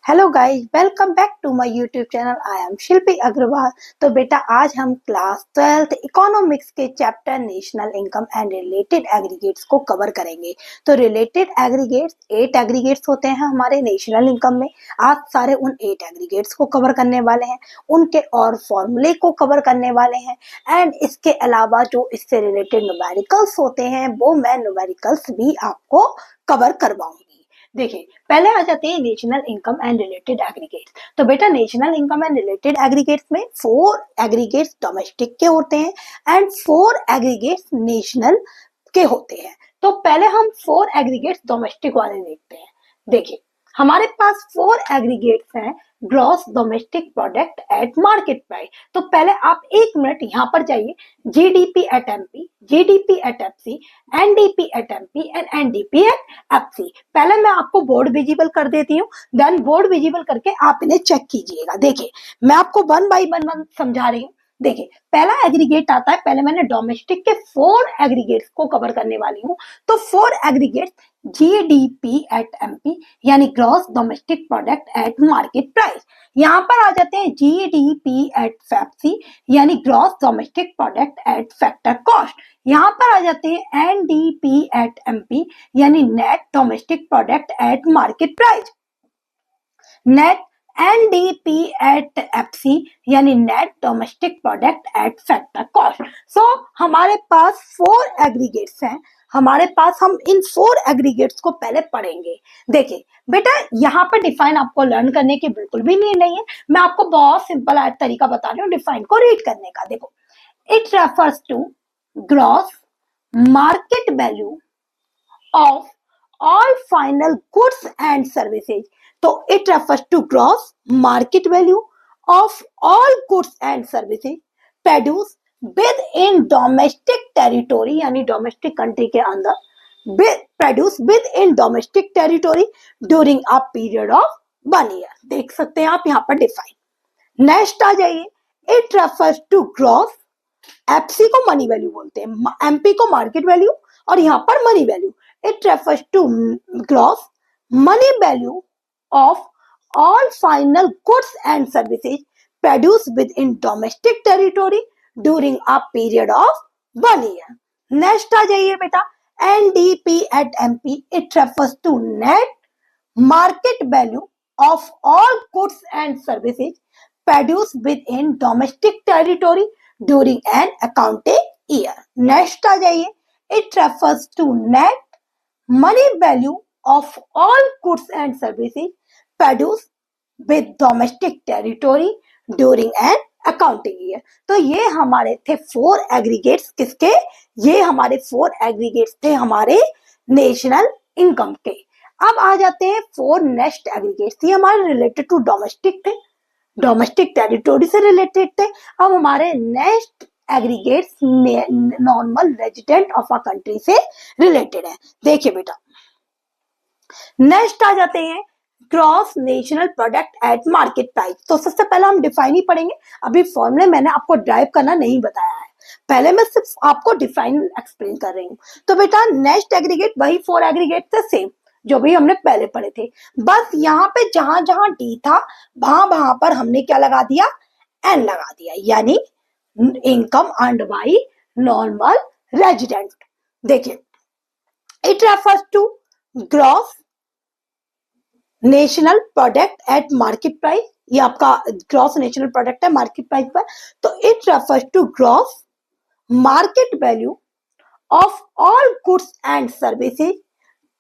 Hello guys, welcome back to my YouTube channel. I am Shilpi Agrawal. तो बेटा आज हम क्लास 12th इकोनॉमिक्स के chapter national income and related aggregates को cover करेंगे। तो रिलेटेड एग्रीगेट्स 8 एग्रीगेट्स होते हैं हमारे नेशनल इनकम में। आज सारे उन 8 एग्रीगेट्स को कवर करने वाले हैं, उनके और फॉर्मूले को कवर करने वाले हैं एंड इसके अलावा जो इससे रिलेटेड न्यूमेरिकल्स होते हैं वो मैं न्यूमेरिकल्स भी आपको कवर करवाऊंगी। देखिए पहले आ जाते हैं national income and related aggregates. तो बेटा national income and related aggregates में 4 एग्रीगेट्स डोमेस्टिक के होते हैं एंड 4 एग्रीगेट्स नेशनल के होते हैं। तो पहले हम 4 एग्रीगेट्स डोमेस्टिक वाले देखते हैं। देखिए हमारे पास 4 एग्रीगेट्स हैं gross domestic product at market price. तो पहले आप 1 मिनट यहाँ पर जाइए, GDP at MP, GDP at FC, NDP at MP and NDP at FC. पहले मैं आपको बोर्ड विजिबल कर देती हूँ, देन बोर्ड विजिबल करके आप इन्हें चेक कीजिएगा। देखिए मैं आपको 1 बाय 1 समझा रही हूँ। देखिए पहला एग्रीगेट आता है, पहले मैंने डोमेस्टिक के 4 एग्रीगेट्स को कवर करने वाली हूँ। तो 4 एग्रीगेट्स जीडीपी एट एमपी यानी gross domestic product at market price. यहाँ पर आ जाते हैं जीडीपी एट फैक्सी यानी gross domestic product at factor cost. यहाँ पर आ जाते हैं एनडीपी एट एमपी यानी net domestic product at market price. Net NDP at FC यानी net domestic product at factor cost. So हमारे पास 4 एग्रीगेट्स हैं। हमारे पास हम इन 4 एग्रीगेट्स को पहले पढ़ेंगे। देखिए बेटा यहाँ पर डिफाइन आपको लर्न करने की बिल्कुल भी नहीं है, मैं आपको बहुत सिंपल तरीका बता रही हूँ डिफाइन को रीड करने का। देखो it refers to gross market value of all final goods and services. तो it refers to gross market value of all goods and services produced within domestic territory यानी domestic country के अंदर produced within domestic territory during a period of 1 year। देख सकते हैं आप यहाँ पर डिफाइन। नेक्स्ट आ जाइए, it refers to gross, FC को मनी वैल्यू बोलते हैं, एमपी को मार्केट वैल्यू और यहाँ पर money value. It refers to gross money value of all final goods and services produced within domestic territory during a period of 1 year। Next आ जाइए बेटा, NDP at MP। It refers to net market value of all goods and services produced within domestic territory during an accounting year। Next आ जाइए, it refers to net money value of all goods and services produced with domestic territory during an accounting year। तो ये हमारे थे 4 aggregates. किसके? ये हमारे 4 aggregates थे हमारे नेशनल इनकम के। अब आ जाते हैं 4 नेक्स्ट एग्रीगेट्स। ये हमारे रिलेटेड टू डोमेस्टिक थे, डोमेस्टिक टेरिटोरी से रिलेटेड थे। अब हमारे next aggregates normal resident of a country से रिलेटेड है। देखिए बेटा नेक्स्ट आ जाते हैं gross national product at market price. तो सबसे पहले हम डिफाइन ही पढ़ेंगे, अभी फॉर्मूले मैंने आपको ड्राइव करना नहीं बताया है, पहले मैं सिर्फ आपको डिफाइन एक्सप्लेन कर रही हूँ। तो बेटा नेक्स्ट एग्रीगेट वही 4 एग्रीगेट थे सेम जो भी हमने पहले पढ़े थे, बस यहाँ पे जहां जहां डी था वहां पर हमने क्या लगा दिया, एन लगा दिया, यानी income earned by normal resident. देखिए it refers to gross national product at market price. ये आपका ग्रॉस नेशनल प्रोडक्ट है मार्केट प्राइस पर। तो it refers to gross market value of all goods and services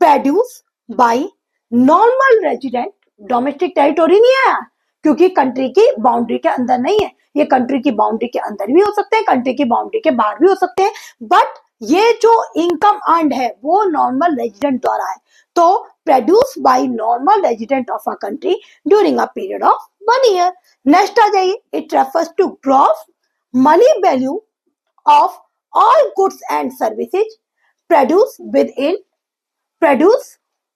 produce by normal resident. Domestic territory नहीं आया क्योंकि country की boundary के अंदर नहीं है, ये कंट्री की बाउंड्री के अंदर भी हो सकते हैं, कंट्री की बाउंड्री के बाहर भी हो सकते हैं, बट ये जो इनकम अर्न्ड है वो नॉर्मल रेजिडेंट द्वारा है। तो produce by normal resident of a country during a period of 1 year. Next आ जाइए, it refers to gross money value of all goods and services produce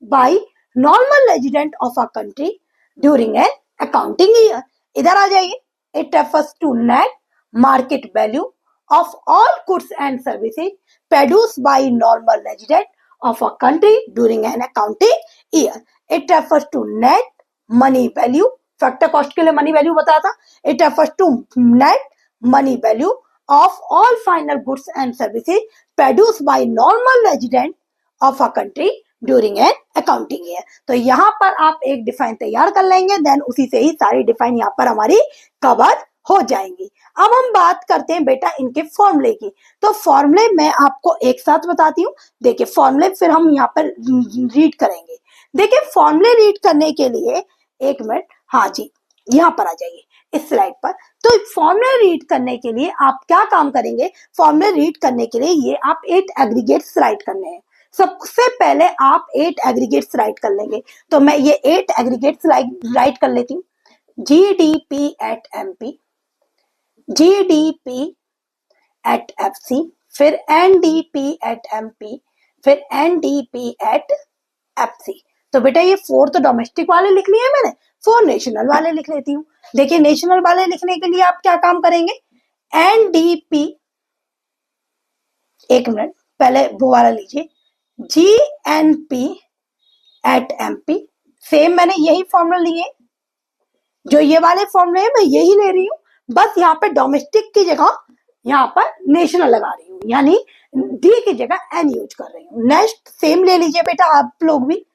by normal resident of a country during an accounting year। इधर आ जाइए, it refers to net market value of all goods and services produced by normal resident of a country during an accounting year। It refers to net money value, factor cost के लिए money value बताया था, it refers to net money value of all final goods and services produced by normal resident of a country during an accounting year. तो यहाँ पर आप एक define तैयार कर लेंगे, देन उसी से ही सारी डिफाइन यहाँ पर हमारी कवर हो जाएंगी। अब हम बात करते हैं बेटा इनके फॉर्मूले की। तो फॉर्मूले मैं आपको एक साथ बताती हूँ। देखिए फॉर्मूले फिर हम यहाँ पर रीड करेंगे। देखिए फॉर्मूले रीड करने के लिए एक मिनट, हाँ जी यहाँ पर आ जाइए इस स्लाइड पर। तो फॉर्मूले रीड करने के लिए आप क्या काम करेंगे, फॉर्मूले रीड करने के लिए ये आप 8 एग्रीगेट्स राइट करने हैं। सबसे पहले आप 8 एग्रीगेट्स राइट कर लेंगे। तो मैं ये 8 एग्रीगेट्स राइट कर लेती हूँ। GDP at MP, GDP at FC, फिर NDP एट MP, फिर NDP एट FC। तो बेटा ये 4 तो डोमेस्टिक वाले लिख लिए मैंने, 4 नेशनल वाले लिख लेती हूँ। देखिए नेशनल वाले लिखने के लिए आप क्या काम करेंगे, NDP, एक मिनट पहले वो वाला लीजिए, GNP एट MP, सेम मैंने यही फॉर्मूला लिए, जो ये वाले फॉर्मूले हैं मैं यही ले रही हूँ, बस यहाँ पे डोमेस्टिक की जगह यहाँ पर नेशनल लगा रही हूँ, यानी डी की जगह एन यूज कर रही हूँ। नेक्स्ट सेम ले लीजिए बेटा आप लोग भी,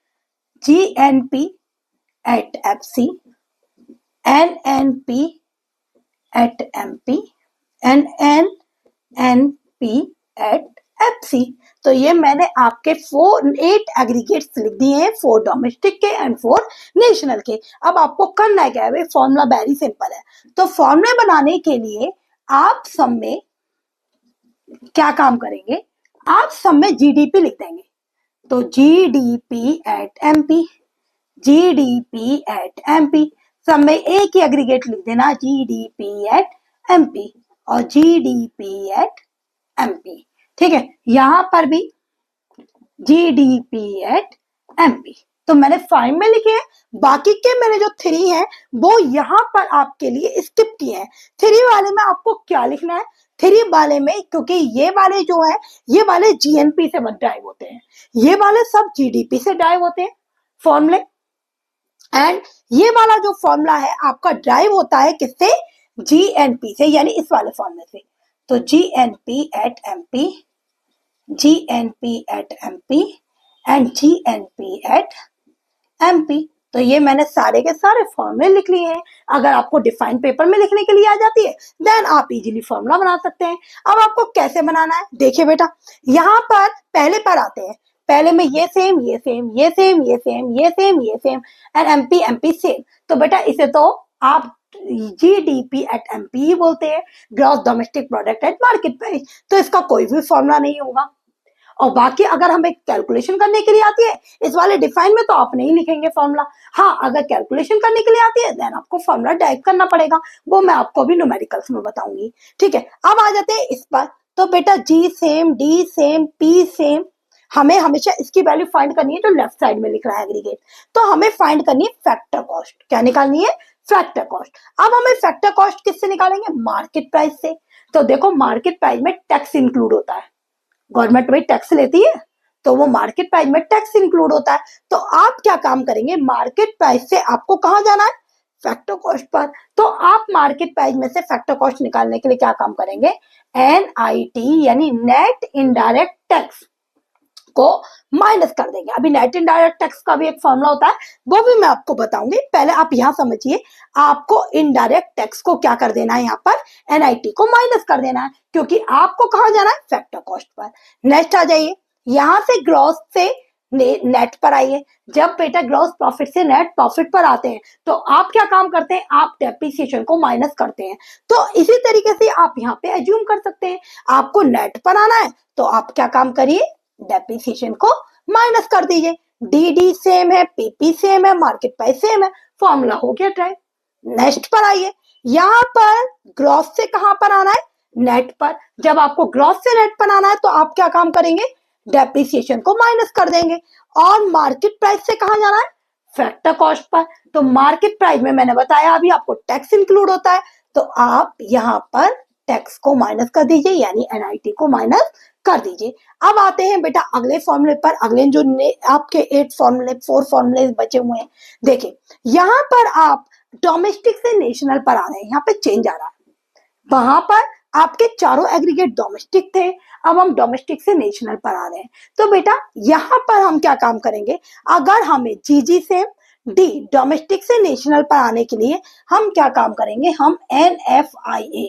GNP at FC, NNP at MP, NNP at FC। तो ये मैंने आपके 8 एग्रीगेट्स लिख दिए हैं, 4 डोमेस्टिक के एंड 4 नेशनल के। अब आपको करना है क्या है, फॉर्मूला वेरी सिंपल है। तो फॉर्मूला बनाने के लिए आप सब में क्या काम करेंगे, आप सब में GDP लिख देंगे। तो GDP at MP, GDP at MP, सब में एक ही एग्रीगेट लिख देना, GDP एट MP और GDP एट MP। ठीक है, यहां पर भी GDP एट MP। तो मैंने 5 में लिखे हैं, बाकी के मैंने जो 3 हैं वो यहाँ पर आपके लिए स्किप किए हैं। 3 वाले में आपको क्या लिखना है, 3 वाले में, क्योंकि ये वाले जो है ये वाले GNP से ड्राइव होते हैं, ये वाले सब GDP से ड्राइव होते हैं फॉर्मूले, एंड ये वाला जो फॉर्मूला है आपका ड्राइव होता है किससे, GNP से, यानी इस वाले फॉर्मूले से। तो GNP at MP, GNP at MP and GNP at MP। तो ये मैंने सारे के सारे फॉर्मूले लिख लिए हैं। अगर आपको डिफाइन पेपर में लिखने के लिए आ जाती है देन आप इजीली फॉर्मूला बना सकते हैं। अब आपको कैसे बनाना है, देखिए बेटा यहाँ पर पहले पर आते हैं, पहले में ये सेम ये सेम ये सेम ये सेम ये सेम ये same and MP MP same. तो बेटा इसे तो आप GDP एट MP ही बोलते हैं, gross domestic product at market price. तो इसका कोई भी फॉर्मूला नहीं होगा। और बाकी अगर हमें कैलकुलेशन करने के लिए आती है इस वाले डिफाइन में तो आप नहीं लिखेंगे फॉर्मूला। हाँ अगर कैलकुलेशन करने के लिए आती है देन आपको फॉर्मूला टाइप करना पड़ेगा, वो मैं आपको भी न्यूमेरिकल्स में बताऊंगी। ठीक है, अब आ जाते हैं इस पर। तो बेटा G same, D same, P same, हमें हमेशा इसकी वैल्यू फाइंड करनी है जो लेफ्ट साइड में लिख रहा है एग्रीगेट। तो हमें फाइंड करनी है फैक्टर कॉस्ट। क्या निकालनी है, फैक्टर कॉस्ट। अब हमें फैक्टर कॉस्ट किससे निकालेंगे, मार्केट प्राइस से। तो देखो मार्केट प्राइस में टैक्स इंक्लूड होता है, गवर्नमेंट वही टैक्स लेती है तो वो मार्केट प्राइस में टैक्स इंक्लूड होता है। तो आप क्या काम करेंगे, मार्केट प्राइस से आपको कहां जाना है, फैक्टर कॉस्ट पर। तो आप मार्केट प्राइस में से फैक्टर कॉस्ट निकालने के लिए क्या काम करेंगे, NIT यानी नेट इनडायरेक्ट टैक्स को माइनस कर देंगे। अभी नेट इनडायरेक्ट टैक्स का भी एक फॉर्मूला होता है, वो भी मैं आपको बताऊंगी। पहले आप यहाँ समझिए, आपको इनडायरेक्ट टैक्स को क्या कर देना है, यहाँ पर NIT को माइनस कर देना है, क्योंकि आपको कहाँ जाना है, फैक्टर कॉस्ट पर। नेक्स्ट आ जाइए, यहाँ से ग्रॉस से नेट पर आइए। जब बेटा ग्रॉस प्रॉफिट से नेट प्रॉफिट पर आते हैं तो आप क्या काम करते हैं, आप डेप्रिसिएशन को माइनस करते हैं। तो इसी तरीके से आप यहाँ पे एज्यूम कर सकते हैं, आपको नेट पर आना है तो आप क्या काम करिए, डेप्रिसिएशन को माइनस कर दीजिए। DD सेम है, PP सेम है, मार्केट प्राइस सेम है, फॉर्मूला हो गया ड्राइव। नेक्स्ट पर आइए, यहाँ पर ग्रॉस से कहां पर आना है, नेट पर। जब आपको ग्रॉस से नेट पर आना है तो आप क्या काम करेंगे, डेप्रिसिएशन को माइनस कर देंगे। और मार्केट प्राइस से कहां जाना है, फैक्टर कॉस्ट पर। तो मार्केट प्राइस में मैंने बताया अभी आपको टैक्स इंक्लूड होता है, तो आप यहाँ पर टैक्स को माइनस कर दीजिए, यानी NIT को माइनस कर दीजिए। अब आते हैं बेटा अगले फॉर्मूले पर। अगले जो आपके 4 फॉर्मूले बचे हुए हैं, देखिए यहाँ पर आप डोमेस्टिक से नेशनल पर आ रहे हैं, यहाँ पे चेंज आ रहा है। वहां पर आपके चारों एग्रीगेट डोमेस्टिक थे, अब हम डोमेस्टिक से नेशनल पर आ रहे हैं। तो बेटा यहाँ पर हम क्या काम करेंगे, अगर हमें जीजी से डी डोमेस्टिक से नेशनल पर आने के लिए हम क्या काम करेंगे, हम NFIA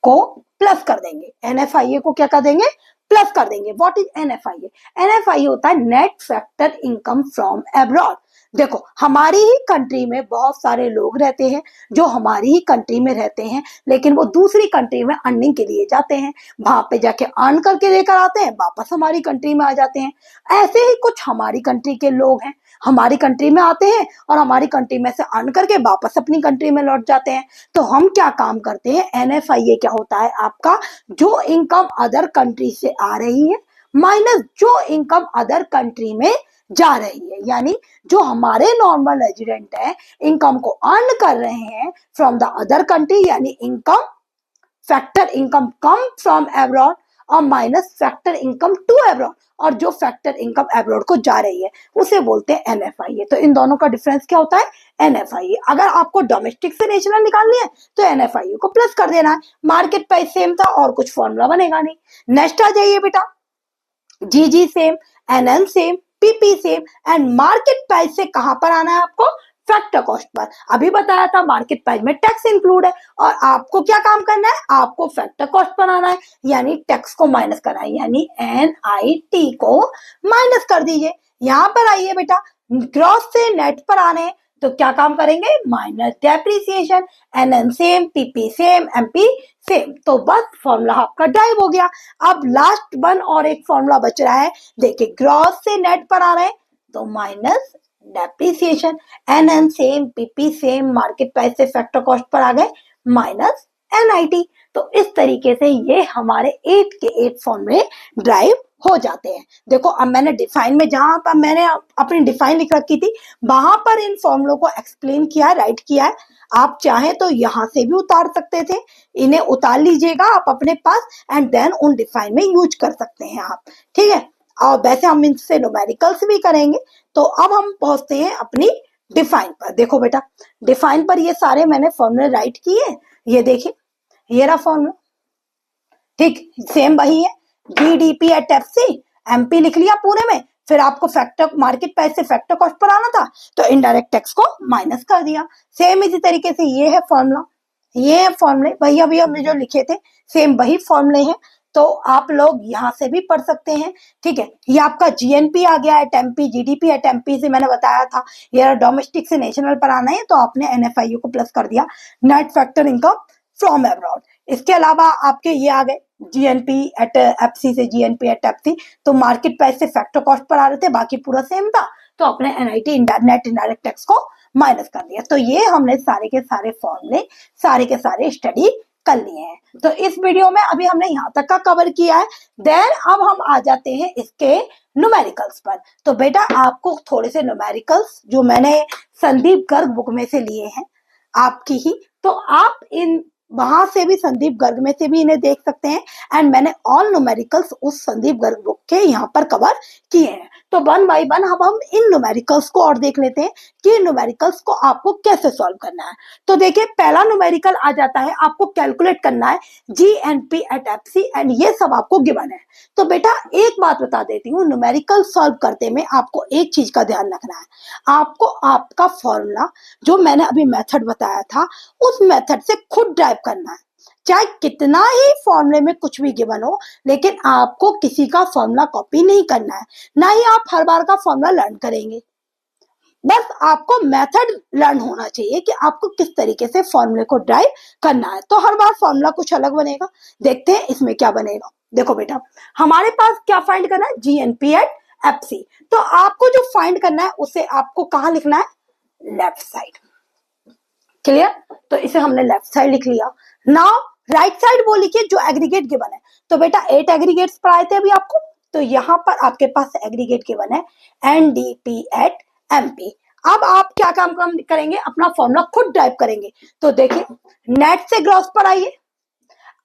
को प्लस कर देंगे। NFIA को क्या कर देंगे, प्लस कर देंगे। What is NFIA? NFIA होता है net factor income from abroad. देखो हमारी ही कंट्री में बहुत सारे लोग रहते हैं जो हमारी ही कंट्री में रहते हैं, लेकिन वो दूसरी कंट्री में अर्निंग के लिए जाते हैं, वहां पे जाके अर्न करके लेकर आते हैं, वापस हमारी कंट्री में आ जाते हैं। ऐसे ही कुछ हमारी कंट्री के लोग हैं, हमारी कंट्री में आते हैं और हमारी कंट्री में से अर्न करके वापस अपनी कंट्री में लौट जाते हैं। तो हम क्या काम करते हैं, NFIA क्या होता है आपका, जो इनकम अदर कंट्री से आ रही है माइनस जो इनकम अदर कंट्री में जा रही है, यानी जो हमारे नॉर्मल रेजिडेंट है इनकम को अर्न कर रहे हैं फ्रॉम द अदर कंट्री, यानी income factor income come from abroad और minus factor income to abroad, और जो फैक्टर इनकम अब्रॉड को जा रही है उसे बोलते हैं NFIA। तो इन दोनों का डिफरेंस क्या होता है, NFIA। अगर आपको डोमेस्टिक से नेशनल निकालनी है तो NFIA को प्लस कर देना है। मार्केट प्राइस सेम था और कुछ फॉर्मूला बनेगा नहीं। नेक्स्ट आ जाइए बेटा, GG same, NN same, PP same and market price से कहां पर आना है आपको, फैक्टर कॉस्ट पर। अभी बताया था मार्केट प्राइस में टैक्स इंक्लूड है और आपको क्या काम करना है, आपको फैक्टर कॉस्ट पर आना है, यानी टैक्स को माइनस करना है, यानी NIT को माइनस कर दीजिए। यहां पर आइए बेटा, ग्रॉस से नेट पर आने हैं तो क्या काम करेंगे, minus depreciation. NN same, PP same, MP same. तो बस फॉर्मूला आपका ड्राइव हो गया। अब लास्ट वन और एक फॉर्मूला बच रहा है, देखिए ग्रॉस से नेट पर आ रहे हैं तो minus depreciation, NN same, PP same, market price से फैक्टर कॉस्ट पर आ गए माइनस NIT। तो इस तरीके से ये हमारे 8 के 8 फॉर्मूले ड्राइव हो जाते हैं। देखो अब मैंने डिफाइन में, जहां पर मैंने अपनी डिफाइन लिख रखी थी वहां पर इन फॉर्मूलों को एक्सप्लेन किया है, राइट किया है। आप चाहें तो यहां से भी उतार सकते थे, इन्हें उतार लीजिएगा आप अपने पास एंड देन उन डिफाइन में यूज कर सकते हैं आप, ठीक है। और वैसे हम इनसे न्यूमेरिकल्स भी करेंगे। तो अब हम पहुंचते हैं अपनी डिफाइन पर। देखो बेटा डिफाइन पर ये सारे मैंने फॉर्मूले राइट किए, ये देखिए ये रहा फॉर्मूला, ठीक सेम वही है। GDP एट FC, MP लिख लिया पूरे में, फिर आपको फैक्टर मार्केट प्राइस से फैक्टर कॉस्ट पर आना था तो इनडायरेक्ट टैक्स को माइनस कर दिया। सेम इसी तरीके से ये है फॉर्मूला, ये है फॉर्मूले वही अभी हमने जो लिखे थे, सेम वही फॉर्मूले हैं। तो आप लोग यहाँ से भी पढ़ सकते हैं, ठीक है। ये आपका GNP आ गया at MP, GDP at MP से मैंने बताया था ये डोमेस्टिक से नेशनल पर आना है तो आपने NFIA को प्लस कर दिया, net factor income from abroad. इसके अलावा आपके ये आ गए GNP एट FC से GNP एट FC, तो मार्केट प्राइस से फैक्टर कॉस्ट पर आ रहे थे, बाकी पूरा सेम था तो अपने NIT नेट इनडायरेक्ट टैक्स को माइनस कर दिया। तो ये हमने सारे के सारे फॉर्मूले सारे के सारे स्टडी कर लिए हैं। तो इस वीडियो में अभी हमने यहाँ तक का कवर किया है। देन अब हम आ जाते हैं इसके न्यूमेरिकल्स पर। तो बेटा आपको थोड़े से न्यूमेरिकल्स जो मैंने संदीप गर्ग बुक में से लिए हैं आपकी ही, तो आप इन वहां से भी संदीप गर्ग में से भी इन्हें देख सकते हैं एंड मैंने ऑल न्यूमेरिकल्स उस संदीप गर्ग बुक के यहाँ पर कवर किए हैं। तो वन बाय वन अब हम इन न्यूमेरिकल्स को और देख लेते हैं कि न्यूमेरिकल्स को आपको कैसे सॉल्व करना है। तो देखिए पहला न्यूमेरिकल आ जाता है, आपको कैलकुलेट करना है GNP एट FC एंड ये सब आपको गिवन है। तो बेटा एक बात बता देती हूँ, न्यूमेरिकल सॉल्व करते में आपको एक चीज का ध्यान रखना है, आपको आपका फॉर्मूला जो मैंने अभी मेथड बताया था उस मेथड से खुद ड्राइव करना है। चाहे कितना ही फॉर्मूले में कुछ भी गिवन हो, लेकिन आपको किसी का फॉर्मूला कॉपी नहीं करना है, ना ही आप हर बार का फॉर्मूला लर्न करेंगे। बस आपको मेथड लर्न होना चाहिए कि आपको किस तरीके से फॉर्मूले को ड्राइव करना है। तो हर बार फॉर्मूला कुछ अलग बनेगा। देखते हैं इसमें क्या बनेगा। देखो बेटा हमारे पास क्या फाइंड करना है, GNP एट FC। तो आपको जो फाइंड करना है उसे आपको कहाँ लिखना है, लेफ्ट साइड। क्लियर, तो इसे हमने लेफ्ट साइड लिख लिया। नाउ राइट साइड वो लिखिए जो एग्रीगेट गिवन है। तो बेटा 8 एग्रीगेट्स पढ़ाए थे अभी आपको, तो यहाँ पर आपके पास एग्रीगेट गिवन है NDP एट MP। अब आप क्या काम करेंगे, अपना फॉर्मूला खुद ड्राइव करेंगे। तो देखिए नेट से ग्रॉस पर आइए,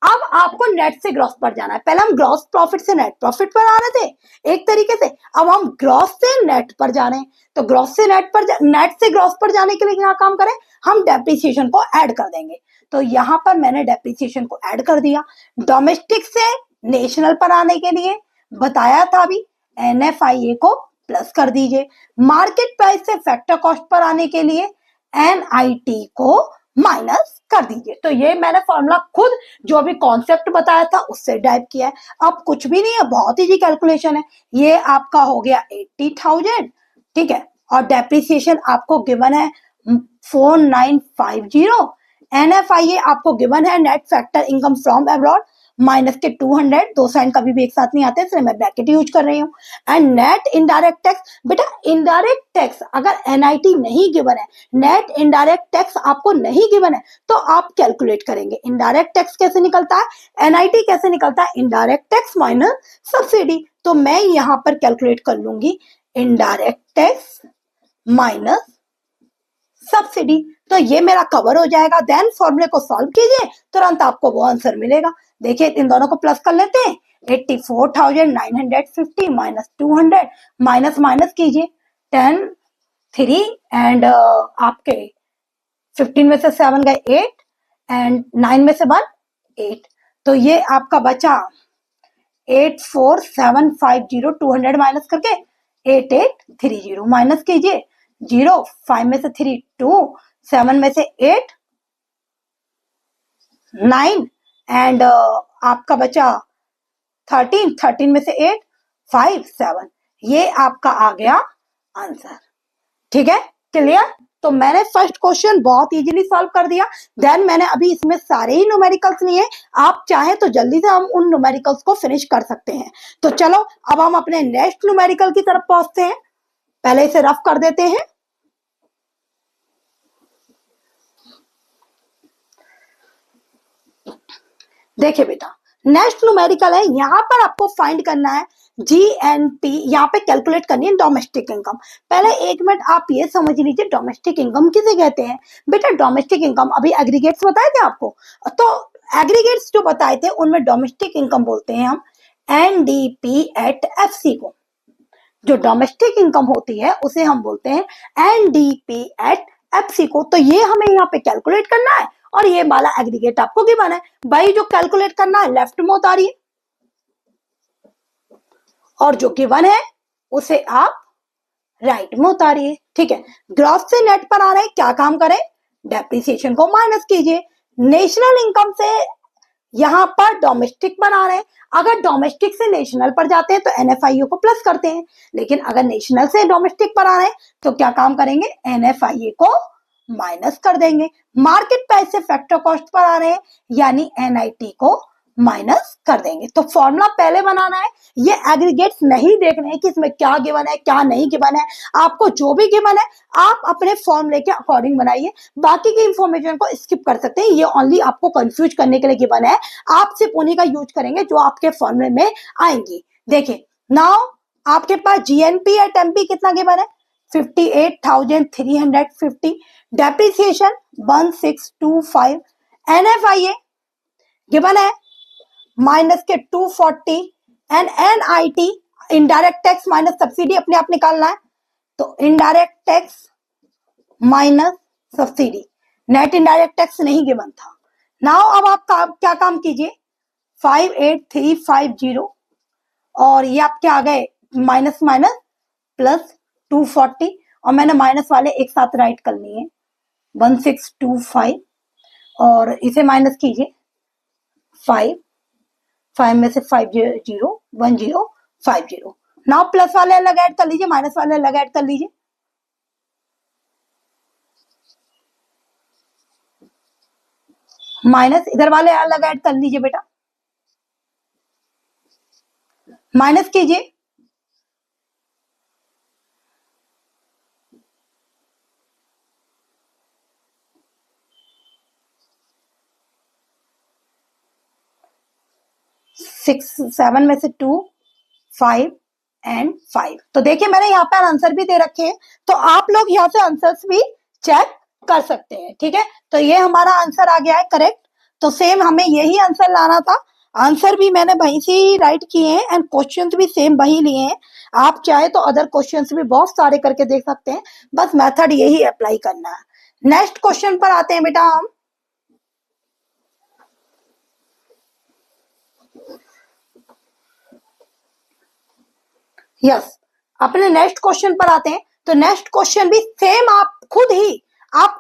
अब आपको नेट से ग्रॉस पर जाना है। पहले हम ग्रॉस प्रॉफिट से नेट प्रॉफिट पर आ रहे थे एक तरीके से, अब हम ग्रॉस से नेट पर जा रहे हैं। तो ग्रॉस से नेट से ग्रॉस पर जाने के लिए क्या काम करें, हम डेप्रिसिएशन को ऐड कर देंगे। तो यहाँ पर मैंने डेप्रिसिएशन को ऐड कर दिया। डोमेस्टिक से नेशनल पर आने के लिए बताया था अभी, NFIA को प्लस कर दीजिए। मार्केट प्राइस से फैक्टर कॉस्ट पर आने के लिए NIT को माइनस कर दीजिए। तो ये मैंने फॉर्मूला खुद जो अभी कॉन्सेप्ट बताया था उससे टाइप किया है। अब कुछ भी नहीं है, बहुत इजी कैलकुलेशन है। ये आपका हो गया 80,000, ठीक है, और डेप्रिसिएशन आपको गिवन है 4950। NFIA आपको गिवन है net factor income from abroad minus के 200, दो साइन कभी भी एक साथ नहीं आते इसलिए मैं ब्रैकेट यूज कर रही हूँ। एंड नेट इनडायरेक्ट टैक्स, बेटा इनडायरेक्ट टैक्स अगर NIT नहीं गिवन है, नेट इनडायरेक्ट टैक्स आपको नहीं गिवन है, तो आप कैलकुलेट करेंगे इनडायरेक्ट टैक्स कैसे निकलता है, NIT कैसे निकलता है, इनडायरेक्ट टैक्स माइनस सब्सिडी। तो मैं यहाँ पर कैलकुलेट कर लूंगी इनडायरेक्ट टैक्स माइनस सब्सिडी। तो ये मेरा कवर हो जाएगा। देन फॉर्मूले को सॉल्व कीजिए, तुरंत आपको वो आंसर मिलेगा। देखिए इन दोनों को प्लस कर लेते हैं। 84,950 माइनस 200, माइनस माइनस कीजिए 10 3 एंड आपके 15 में से 7 गए 8 एंड 9 में से 1 8। तो ये आपका बचा 84,750, 200 माइनस करके 8830 माइनस कीजिए 0, 5 में से 3 2, 7 में से 8 9 एंड आपका बचा 13 में से 8 5 7। ये आपका आ गया आंसर। ठीक है, क्लियर। तो मैंने फर्स्ट क्वेश्चन बहुत इजीली सॉल्व कर दिया। देन मैंने अभी इसमें सारे ही न्यूमेरिकल्स लिए, आप चाहें तो जल्दी से हम उन न्यूमेरिकल्स को फिनिश कर सकते हैं। तो चलो अब हम अपने नेक्स्ट न्यूमेरिकल की तरफ पहुंचते हैं। पहले इसे रफ कर देते हैं। देखिए बेटा, नेक्स्ट न्यूमेरिकल है, यहाँ पर आपको फाइंड करना है GNP, यहाँ पे कैलकुलेट करनी है डोमेस्टिक इनकम। पहले एक मिनट आप ये समझ लीजिए डोमेस्टिक इनकम किसे कहते हैं। बेटा डोमेस्टिक इनकम अभी एग्रीगेट्स बताए थे आपको, तो एग्रीगेट्स जो बताए थे उनमें डोमेस्टिक इनकम बोलते हैं हम NDP एट FC को। जो डोमेस्टिक इनकम होती है उसे हम बोलते हैं NDP एट FC को। तो ये हमें यहाँ पे कैलकुलेट करना है और ये वाला एग्रीगेट आपको गिवन है। भाई जो कैलकुलेट करना है लेफ्ट में उतारिए और जो गिवन है उसे आप राइट में उतारिए। ठीक है, ग्रॉस से नेट पर आ रहे हैं, क्या काम करें, डेप्रिसिएशन को माइनस कीजिए। नेशनल इनकम से यहां पर डोमेस्टिक पर आ रहे हैं, अगर डोमेस्टिक से नेशनल पर जाते हैं तो NFIA को प्लस करते हैं, लेकिन अगर नेशनल से डोमेस्टिक पर आ रहे हैं तो क्या काम करेंगे, NFIA को माइनस कर देंगे। मार्केट प्राइस से फैक्टर कॉस्ट पर आ रहे हैं यानी NIT को माइनस कर देंगे। तो फॉर्मूला पहले बनाना है, ये एग्रीगेट्स नहीं देखने हैं कि इसमें क्या गिवन है क्या नहीं गिवन है। आपको जो भी गिवन है आप अपने फॉर्मूले के अकॉर्डिंग बनाइए, बाकी की इंफॉर्मेशन को स्किप कर सकते हैं। ये ओनली आपको कंफ्यूज करने के लिए गिवन है, आप सिर्फ उन्हीं का यूज करेंगे जो आपके फॉर्मूले में आएंगी। देखिए नाउ आपके पास GNP एट MP कितना गिवन है, 58,350, डेप्रिसिएशन 1625, NFIA गिवन है माइनस के 240 and NIT indirect tax minus subsidy अपने आप निकालना है। तो indirect tax minus subsidy, net indirect tax नहीं गिवन था। नाउ अब आप क्या काम कीजिए, 58350 और ये आप क्या आ गए माइनस माइनस प्लस 240 और मैंने माइनस वाले एक साथ राइट कर लिए 1625 और इसे माइनस कीजिए 5 में से 1050। नाउ प्लस वाले अलग ऐड कर लीजिए, माइनस वाले अलग ऐड कर लीजिए। माइनस इधर वाले अलग ऐड कर लीजिए बेटा, माइनस कीजिए सिक्स 7 में से 2 5 एंड 5। तो देखिए मैंने यहाँ पर आंसर भी दे रखे हैं, तो आप लोग यहाँ से आंसर्स भी चेक कर सकते हैं। ठीक है, तो ये हमारा आंसर आ गया है करेक्ट। तो सेम हमें यही आंसर लाना था। आंसर भी मैंने वहीं से ही राइट किए हैं एंड क्वेश्चंस भी सेम वही लिए हैं। आप चाहे तो अदर क्वेश्चंस भी बहुत सारे करके देख सकते हैं, बस मेथड यही अप्लाई करना है। नेक्स्ट क्वेश्चन पर आते हैं बेटा हम। यस, अपने नेक्स्ट क्वेश्चन पर आते हैं। तो नेक्स्ट क्वेश्चन भी सेम आप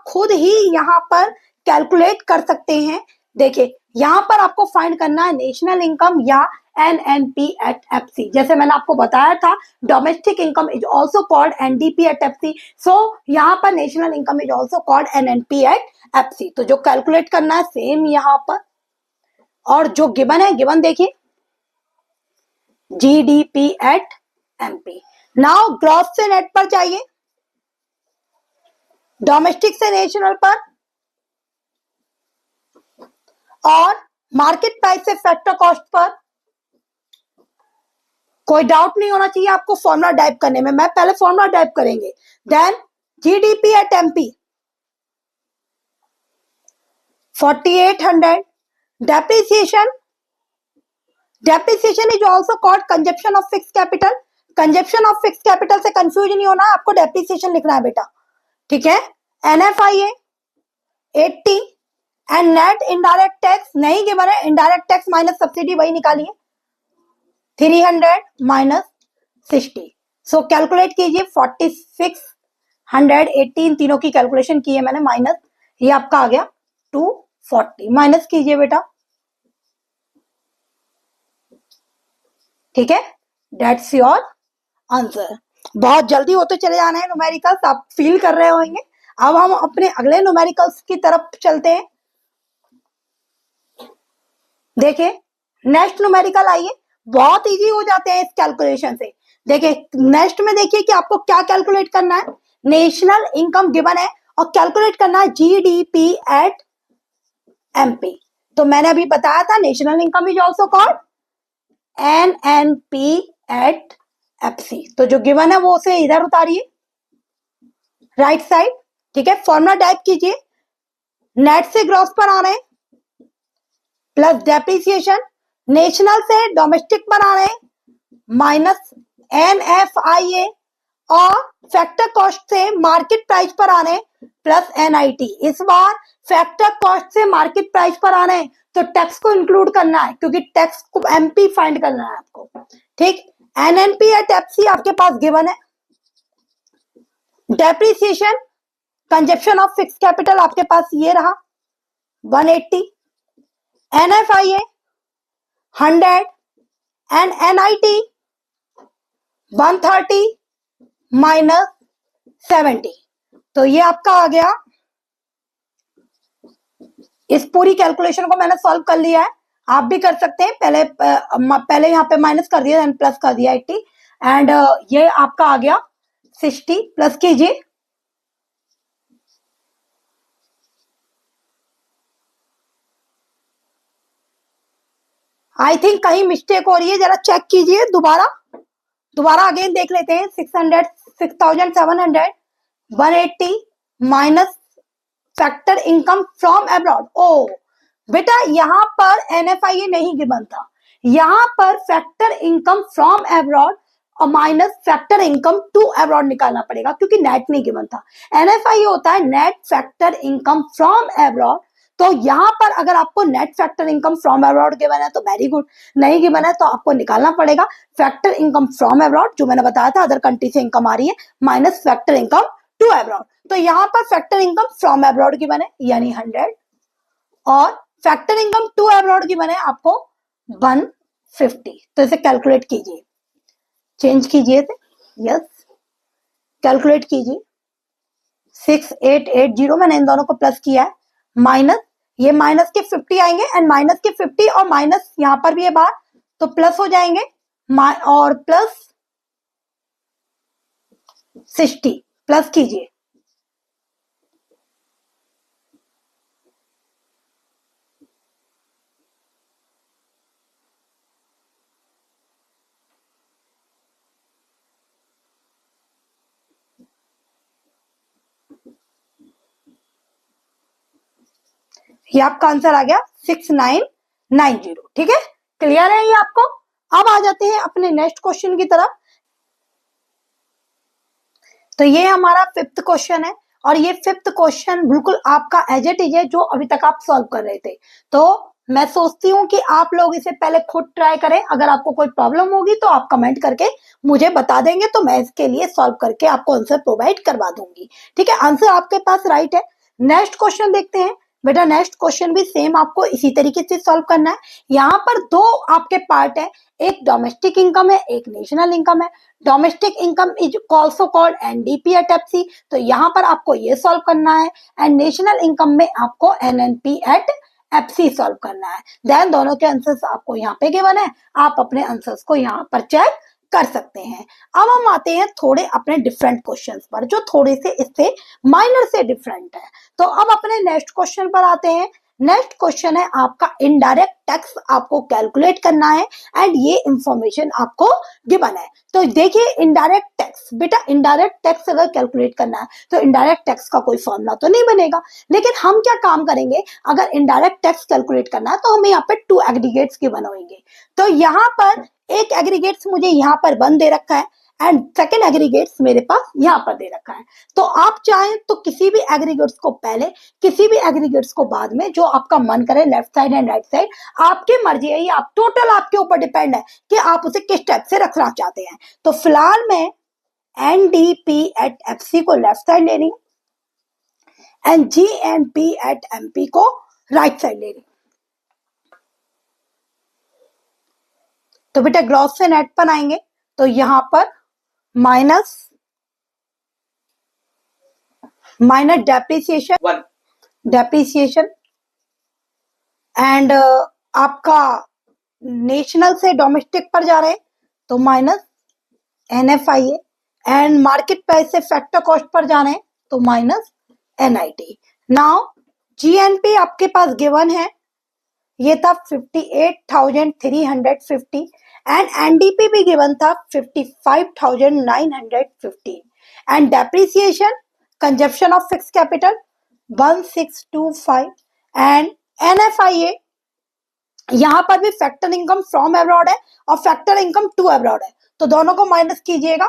खुद ही यहाँ पर कैलकुलेट कर सकते हैं। देखिए यहाँ पर आपको फाइंड करना है नेशनल इनकम या एनएनपी एट एफसी। जैसे मैंने आपको बताया था domestic income is also called NDP at FC, so यहाँ पर national income is also called NNP at FC. तो जो कैलकुलेट करना है सेम यहाँ पर, और जो गिवन है, गिवन देखिए GDP at MP. Now gross से नेट पर चाहिए, डोमेस्टिक से नेशनल पर, और मार्केट प्राइस से फैक्टर कॉस्ट पर। कोई डाउट नहीं होना चाहिए आपको फॉर्मूला टाइप करने में। मैं पहले फॉर्मूला टाइप करेंगे, then GDP at MP 4800। Depreciation is also called consumption of fix capital. Consumption of fix capital से कंफ्यूज नहीं होना, आपको डेप्रिसिएशन लिखना है बेटा, ठीक है। NFIA 80 and net indirect tax नहीं गिवन है, इनडायरेक्ट टैक्स माइनस सब्सिडी वही निकालिए 300 माइनस 60। सो कैलकुलेट कीजिए 4618 तीनों की कैलकुलेशन की है मैंने, माइनस ये आपका आ गया 240। माइनस कीजिए बेटा, ठीक है, दैट्स योर आंसर। बहुत जल्दी होते चले जाना है न्यूमेरिकल्स, आप फील कर रहे होंगे। अब हम अपने अगले न्यूमेरिकल्स की तरफ चलते हैं। देखिए नेक्स्ट न्यूमेरिकल आइए, बहुत इजी हो जाते हैं इस कैलकुलेशन से। देखिए नेक्स्ट में देखिए कि आपको क्या कैलकुलेट करना है। नेशनल इनकम गिवन है और कैलकुलेट करना है जीडीपी एट एमपी। तो मैंने अभी बताया था national income is also called NNP at FC. तो जो गिवन है वो उसे इधर उतारिए राइट साइड, ठीक है। फॉर्मूला टाइप कीजिए, नेट से ग्रॉस पर आ रहे हैं प्लस डेप्रिसिएशन, नेशनल से डोमेस्टिक पर आ रहे हैं माइनस एनएफआईए, और फैक्टर कॉस्ट से मार्केट प्राइस पर आ रहे हैं प्लस एनआईटी। इस बार फैक्टर कॉस्ट से मार्केट प्राइस पर आ रहे हैं तो टैक्स को इंक्लूड करना है, क्योंकि टैक्स को एमपी फाइंड करना है आपको, ठीक। एनएनपी एट एफसी आपके पास गिवन है। Depreciation consumption of fix capital आपके पास ये रहा 180, एनएफआईए 100 एंड एनआईटी 130 माइनस 70। तो ये आपका आ गया। इस पूरी कैलकुलेशन को मैंने सॉल्व कर लिया है, आप भी कर सकते हैं। पहले यहाँ पे माइनस कर दिया, प्लस कर दिया 80, एंड ये आपका आ गया 60। प्लस कीजिए, आई थिंक कहीं मिस्टेक हो रही है, जरा चेक कीजिए दोबारा अगेन देख लेते हैं। 6700 180 minus factor income from abroad. ओ बेटा यहाँ पर एनएफआईए नहीं गिवन था, यहाँ पर फैक्टर इनकम फ्रॉम अब्रॉड और minus factor income to abroad निकालना पड़ेगा, क्योंकि नेट नहीं गिवन था। एनएफआईए होता है net factor income from abroad. तो यहाँ पर अगर आपको net factor income from abroad given है तो वेरी गुड, नहीं गिवन है तो आपको निकालना पड़ेगा फैक्टर इनकम फ्रॉम अब्रॉड, जो मैंने बताया था अदर कंट्री से इनकम आ रही है, minus factor income to abroad. तो यहाँ पर factor income from abroad given है यानी 100, और factor income to abroad given है आपको 150। तो इसे कैलकुलेट कीजिए, चेंज कीजिए, यस कैलकुलेट कीजिए 6880, मैंने इन दोनों को प्लस किया है, माइनस ये माइनस के 50 आएंगे एंड माइनस के 50 और माइनस यहां पर भी है बार, तो प्लस हो जाएंगे और प्लस 60। प्लस कीजिए, ये आपका आंसर आ गया 6990। ठीक है, क्लियर है ये आपको। अब आ जाते हैं अपने नेक्स्ट क्वेश्चन की तरफ। तो ये हमारा फिफ्थ क्वेश्चन है और ये फिफ्थ क्वेश्चन बिल्कुल आपका एज इट इज है जो अभी तक आप सॉल्व कर रहे थे। तो मैं सोचती हूँ कि आप लोग इसे पहले खुद ट्राई करें, अगर आपको कोई प्रॉब्लम होगी तो आप कमेंट करके मुझे बता देंगे, तो मैं इसके लिए सॉल्व करके आपको आंसर प्रोवाइड करवा दूंगी। ठीक है, आंसर आपके पास राइट है। नेक्स्ट क्वेश्चन देखते हैं बेटा। नेक्स्ट क्वेश्चन भी सेम आपको इसी तरीके से सॉल्व करना है। यहाँ पर दो आपके पार्ट है, एक डोमेस्टिक इनकम है, एक नेशनल इनकम है। Domestic income is also called NDP at FC, तो यहाँ पर आपको ये सॉल्व करना है। एंड नेशनल इनकम में आपको एनएनपी एट एफसी सॉल्व करना है। देन दोनों के आंसर्स आपको यहाँ पे गिवन है, आप अपने आंसर्स को यहाँ पर चेक कर सकते हैं। अब हम आते हैं थोड़े अपने डिफरेंट क्वेश्चंस पर जो थोड़े से इससे माइनर से डिफरेंट है। तो अब अपने नेक्स्ट क्वेश्चन पर आते हैं। नेक्स्ट क्वेश्चन है आपका इनडायरेक्ट टैक्स आपको कैलकुलेट करना है एंड ये इंफॉर्मेशन आपको गिवन है। तो देखिए इनडायरेक्ट टैक्स, बेटा इनडायरेक्ट टैक्स अगर कैलकुलेट करना है तो इनडायरेक्ट टैक्स का कोई फॉर्मूला तो नहीं बनेगा, लेकिन हम क्या काम करेंगे, अगर इनडायरेक्ट टैक्स कैलकुलेट करना है तो हमें यहाँ पे टू एग्रीगेट्स गिवन होंगे। तो यहाँ पर एक एग्रीगेट्स मुझे यहाँ पर 1 दे रखा है एंड सेकेंड एग्रीगेट्स मेरे पास यहाँ पर दे रखा है। तो आप चाहें तो किसी भी एग्रीगेट्स को पहले, किसी भी एग्रीगेट्स को बाद में, जो आपका मन करे, left side and right side आपकी मर्जी है, ये आप टोटल आपके ऊपर डिपेंड है कि आप उसे किस टाइप से रखना चाहते हैं। तो फिलहाल मैं एनडीपी एट एफसी को लेफ्ट साइड ले रही हूँ एंड जीएनपी एट एमपी को राइट साइड ले रही हूँ। तो बेटा ग्रॉस से नेट पर आएंगे तो यहां पर माइनस डेप्रिसिएशन एंड आपका नेशनल से डोमेस्टिक पर जा रहे हैं तो minus NFIA and market price से फैक्टर कॉस्ट पर जा रहे हैं तो माइनस एनआईटी। नाउ जीएनपी आपके पास गिवन है, ये था 58,350 एंड एनडीपी भी गिवन था 55,915 and depreciation consumption of fix capital 1625 and NFIA यहां पर भी फैक्टर इनकम फ्रॉम अब्रॉड है और फैक्टर इनकम टू अब्रॉड है, तो दोनों को माइनस कीजिएगा।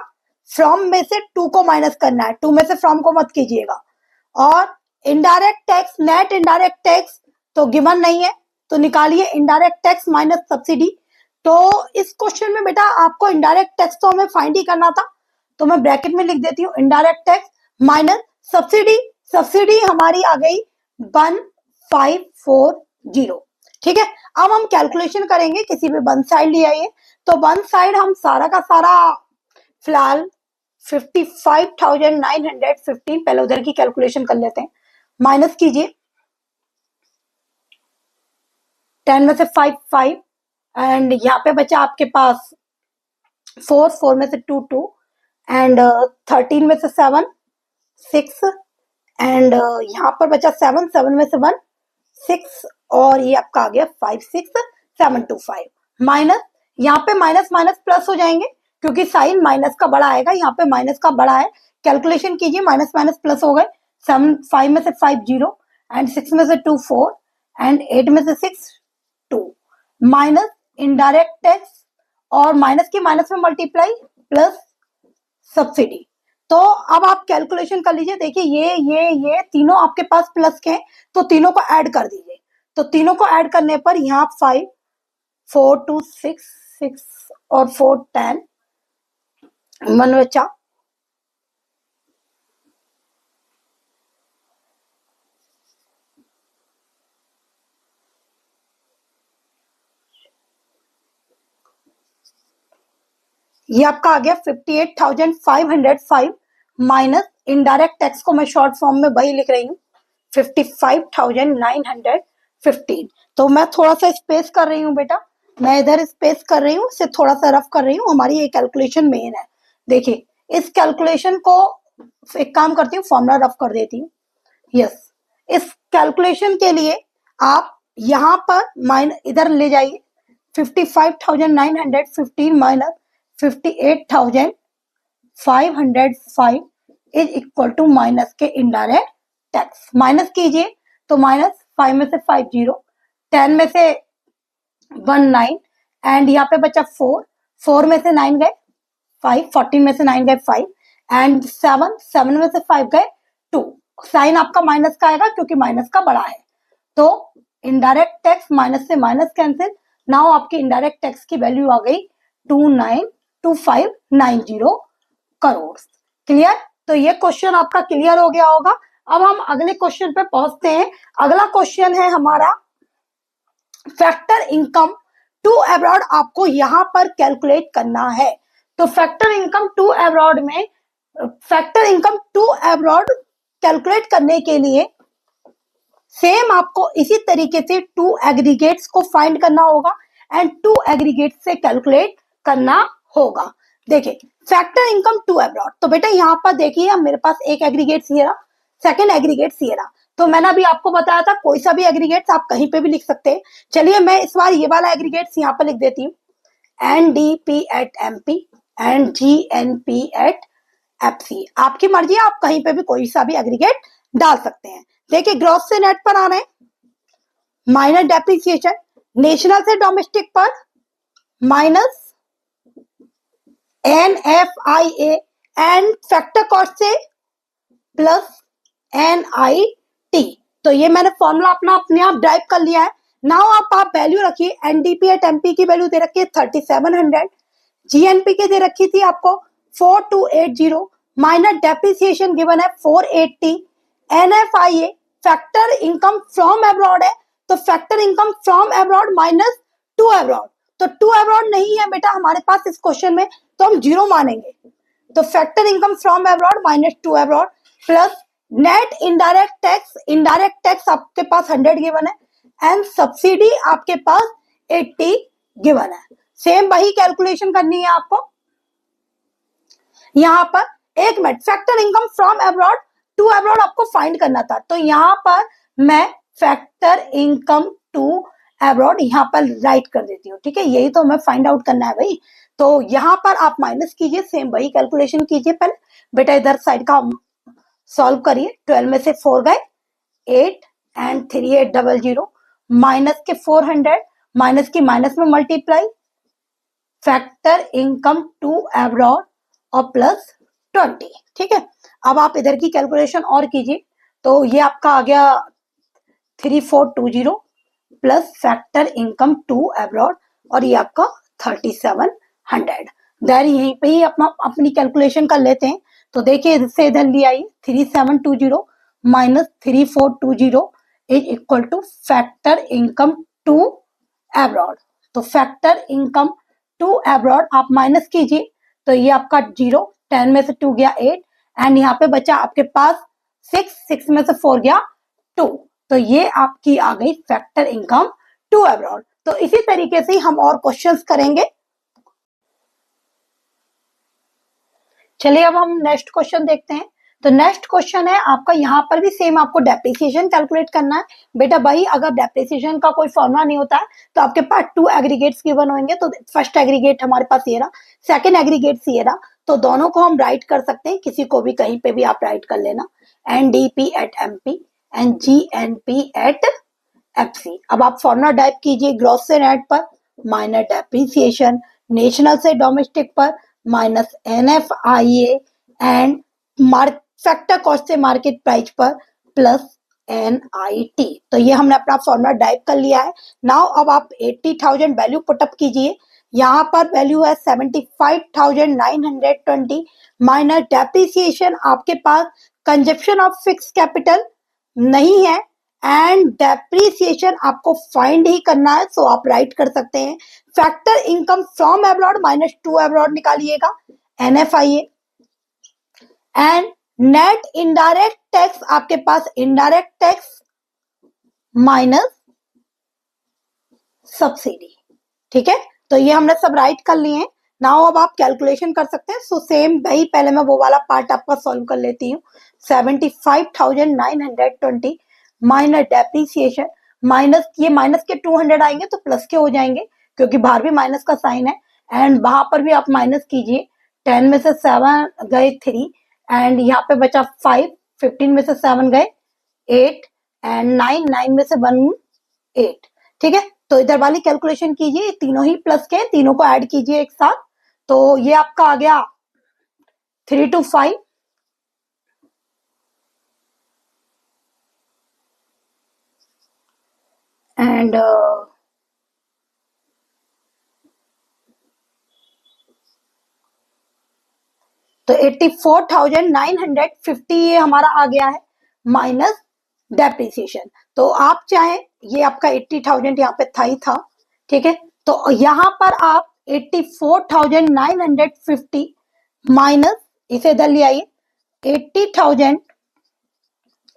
फ्रॉम में से टू को माइनस करना है, टू में से फ्रॉम को मत कीजिएगा। और indirect tax, net indirect tax तो गिवन नहीं है, तो निकालिए इनडायरेक्ट टैक्स माइनस सब्सिडी। तो इस क्वेश्चन में बेटा आपको इनडायरेक्ट टैक्स तो हमें फाइंड ही करना था, तो मैं ब्रैकेट में लिख देती हूँ indirect tax minus subsidy. Subsidy हमारी आ गई 1540। ठीक है, अब हम कैलकुलेशन करेंगे, किसी भी वन साइड ले आइए। तो वन साइड हम सारा का सारा फिलहाल 55,915 पहले उधर की कैलकुलेशन कर लेते हैं, माइनस कीजिए 10 में से 5 एंड यहाँ पे बचा आपके पास 4 में से 2 एंड 13 में से 6 एंड यहाँ पर बचा 7 में से 1 6 और ये आपका आ गया 56,725 माइनस, यहाँ पे माइनस माइनस प्लस हो जाएंगे क्योंकि साइन माइनस का बड़ा आएगा, यहाँ पे माइनस का बड़ा है। कैलकुलेशन कीजिए, माइनस माइनस प्लस हो गए। 5 में से 5 0 एंड 6 में से 2 4 एंड 8 में से 6 2 माइनस इनडायरेक्ट टैक्स और माइनस की माइनस में मल्टीप्लाई प्लस सब्सिडी। तो अब आप कैलकुलेशन कर लीजिए, देखिए ये तीनों आपके पास प्लस के हैं तो तीनों को ऐड कर दीजिए। तो तीनों को ऐड करने पर यहाँ 5 4 2 6 6 और 4 10 1 बचा। ये आपका आ गया 58,505 माइनस इनडायरेक्ट टैक्स को मैं शॉर्ट फॉर्म में वही लिख रही हूँ 55,915। तो मैं थोड़ा सा स्पेस कर रही हूँ बेटा, मैं इधर स्पेस कर रही हूँ, इसे थोड़ा सा रफ कर रही हूँ, हमारी ये कैलकुलेशन मेन है। देखिए इस कैलकुलेशन को एक काम करती हूँ, फॉर्मूला रफ कर देती हूँ। यस, इस कैलकुलेशन के लिए आप यहाँ पर माइनस इधर ले जाइए 55,915 minus 58,505 is equal to minus के इनडायरेक्ट टैक्स। माइनस कीजिए तो माइनस 5 में से 5 0, 10 में से 1 9 एंड यहाँ पे बचा 4, 4 में से 9 गए 5, 14 में से 9 गए 5 एंड 7, 7 में से 5 गए 2। साइन आपका माइनस का आएगा क्योंकि माइनस का बड़ा है, तो इनडायरेक्ट टैक्स माइनस से माइनस कैंसिल। नाउ आपकी इनडायरेक्ट टैक्स की वैल्यू आ गई 292590 करोड़। क्लियर? तो ये क्वेश्चन आपका क्लियर हो गया होगा। अब हम अगले क्वेश्चन पे पहुंचते हैं। अगला क्वेश्चन है हमारा फैक्टर इनकम टू अब्रॉड, आपको यहां पर कैलकुलेट करना है। तो फैक्टर इनकम टू अब्रॉड में, factor income to abroad calculate करने के लिए सेम आपको इसी तरीके से टू एग्रीगेट्स को फाइंड करना होगा एंड टू एग्रीगेट्स से कैलकुलेट करना होगा। देखिए फैक्टर इनकम टू अब्रॉड, तो बेटा यहाँ पर देखिए मेरे पास एक एग्रीगेट ये रहा, सेकेंड एग्रीगेट ये रहा। तो मैंने अभी आपको बताया था कोई सा भी एग्रीगेट्स आप कहीं पे भी लिख सकते हैं। चलिए मैं इस बार ये वाला एग्रीगेट्स यहाँ पर लिख देती हूँ, NDP at MP and GNP at FC। आपकी मर्जी, आप कहीं पे भी कोई सा भी एग्रीगेट डाल सकते हैं। देखिए ग्रॉस से नेट पर आ रहे हैं, माइनस डेप्रिसिएशन, नेशनल से डोमेस्टिक पर minus NFIA and factor cost से प्लस NIT। तो ये मैंने फॉर्मूला अपने आप ड्राइव कर लिया है। नाउ आप वैल्यू रखिए, NDP एट MP की वैल्यू दे रखी है 3700, GNP के दे रखी थी आपको 4280, माइनस डेप्रिसिएशन गिवन है 480, NFIA factor income from abroad है, तो factor income from abroad minus to abroad, तो टू अब्रॉड नहीं है बेटा हमारे पास इस क्वेश्चन में, तो हम 0 मानेंगे। तो factor income from abroad minus to abroad plus net indirect tax, indirect tax आपके पास 100 गिवन है एंड सब्सिडी आपके पास 80 गिवन है। सेम वही कैलकुलेशन करनी है आपको यहां पर। एक minute, factor income from abroad to abroad आपको फाइंड करना था, तो यहां पर मैं फैक्टर इनकम टू अब्रॉड यहां पर राइट कर देती हूँ। ठीक है, यही तो हमें फाइंड आउट करना है भाई। तो यहां पर आप माइनस कीजिए, सेम वही कैलकुलेशन कीजिए। पहले बेटा इधर साइड का सॉल्व करिए, 12 में से 4 गए 8 एंड 3800, माइनस के 400, माइनस की माइनस में multiply, factor income to abroad और प्लस 20। ठीक है, अब आप इधर की कैलकुलेशन और कीजिए, तो ये आपका आ गया 3420 plus factor income to abroad और ये आपका 3700। देन यहीं पे ही अपनी कैलकुलेशन कर लेते हैं। तो देखिए इससे इधर ले आइए, 3720 minus 3420 is equal to factor income to abroad. तो फैक्टर इनकम टू अब्रॉड आप माइनस कीजिए, तो ये आपका 0, 10 में से 2 गया 8 एंड यहाँ पे बचा आपके पास 6, 6 में से 4 गया 2। तो ये आपकी आ गई फैक्टर इनकम टू अब्रॉड। तो इसी तरीके से हम और क्वेश्चंस करेंगे। चलिए अब हम नेक्स्ट क्वेश्चन देखते हैं। तो नेक्स्ट क्वेश्चन है आपका, यहाँ पर भी सेम आपको डेप्रिसिएशन कैलकुलेट करना है। बेटा भाई अगर डेप्रिसिएशन का कोई फॉर्मूला नहीं होता है तो आपके पास टू एग्रीगेट्स गिवन होंगे। तो फर्स्ट एग्रीगेट हमारे पास ये रहा, सेकंड एग्रीगेट ये रहा, तो दोनों को हम राइट कर सकते हैं, किसी को भी कहीं पे भी आप राइट कर लेना, NDP at MP and GNP at FC। अब आप फॉर्मूला टाइप कीजिए, ग्रॉस से नेट पर माइनस डेप्रिसिएशन, नेशनल से डोमेस्टिक पर minus NFIA and factor cost से मार्केट प्राइस पर प्लस NIT। तो ये हमने अपना फॉर्मूला टाइप कर लिया है। नाउ अब आप 80,000 वैल्यू पुटअप कीजिए, यहाँ पर वैल्यू है 75,920 माइनस डेप्रिसिएशन, आपके पास कंजप्शन ऑफ फिक्स कैपिटल नहीं है एंड डेप्रिसिएशन आपको फाइंड ही करना है, सो आप राइट कर सकते हैं factor income from abroad minus to abroad निकालिएगा, NFIA and net indirect tax आपके पास इनडायरेक्ट टैक्स माइनस सब्सिडी। ठीक है, तो ये हमने सब राइट कर लिए हैं। नाउ अब आप कैलकुलेशन कर सकते हैं। सो सेम भाई पहले मैं वो वाला पार्ट आपका सॉल्व कर लेती हूँ, 75,920 माइनस डेप्रिसिएशन, माइनस ये माइनस के 200 आएंगे तो प्लस के हो जाएंगे क्योंकि बाहर भी माइनस का साइन है एंड वहां पर भी आप माइनस कीजिए, 10 में से 7 गए 3 एंड यहाँ पे बचा 5, 15 में से 7 गए 8 एंड 9 में से 1 8। ठीक है, तो इधर वाली कैलकुलेशन कीजिए, तीनों ही प्लस के, तीनों को ऐड कीजिए एक साथ, तो ये आपका आ गया 3 to 5 एंड तो 84,950 ये हमारा आ गया है माइनस डेप्रिसिएशन। तो आप चाहें, ये आपका 80,000 यहाँ पे था ही था, ठीक है, तो यहाँ पर आप 84,950 माइनस, इसे इधर ले आइए, 80,000